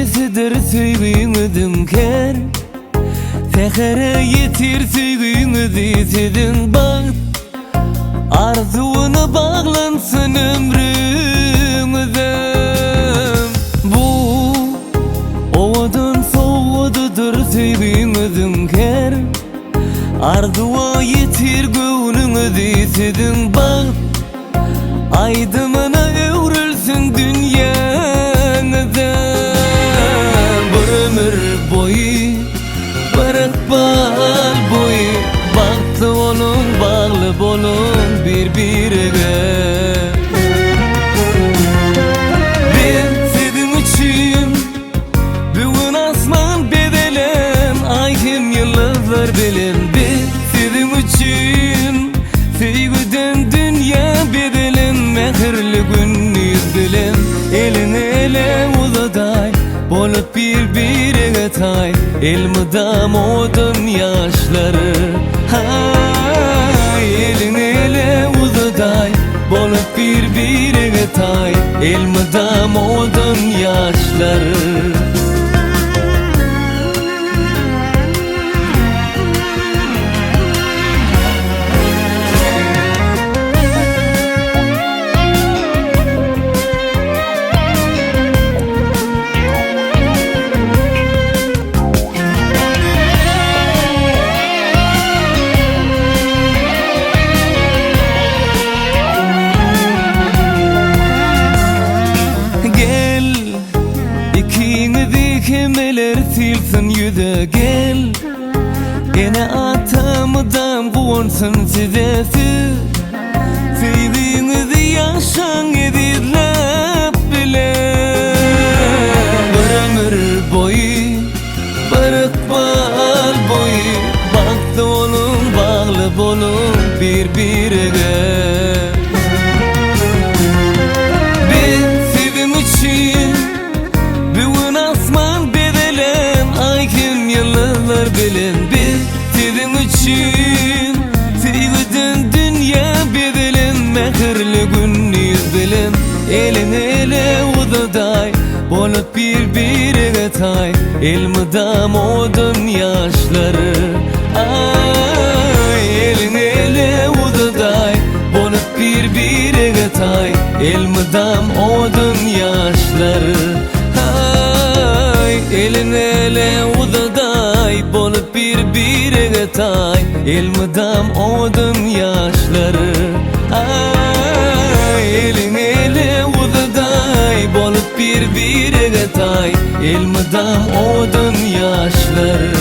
Desidir söygüňüdün ker Fehre yetir söygüňüdi sedin baht Arzuwuny baglansyn ömrüňize Bu owadan sowudydyr söygüňüdün ker Arzuwa yetir göwnüňizi sedin baht Aydymyna öwrülsün dünýäňize Bir ömür boyu Barık bal boyu Baktlı olun, bağlı bolun birbirine Ben senin için Bugün asman bedelen Ay hem yıldızlar bilen Ben senin için Sevgiden dünya bedelen Mehirli gününüz bilen Elin ele uzaday Bolup birbirine tay Elmidam odun yaşları Hay elin ele uzaday Bolup birbirine tay Elmidam odun yaşları Kemeler silsin yüze gel Gene atamıdan kuvansın sizesi Sevdiğinizi yaşan edilap bile Bir ömür boyu Barık bal boyu Baktı olun bağlı bolun birbirine Ben sevim için Bugün asman bedelen Ay kim yıllar bilen Ben senin için Sevgiden dünya bedelen Mehirli gününüz bilen Elin ele uzaday Bolup birbirine tay Elmidam odun yaşları Ay elin ele uzaday Bolup birbirine tay Elmidam odun yaşları Elin ele uzaday Bolup birbirine tay Elmidam odun yaşları Elin ele uzaday Bolup birbirine tay Elmidam odun yaşları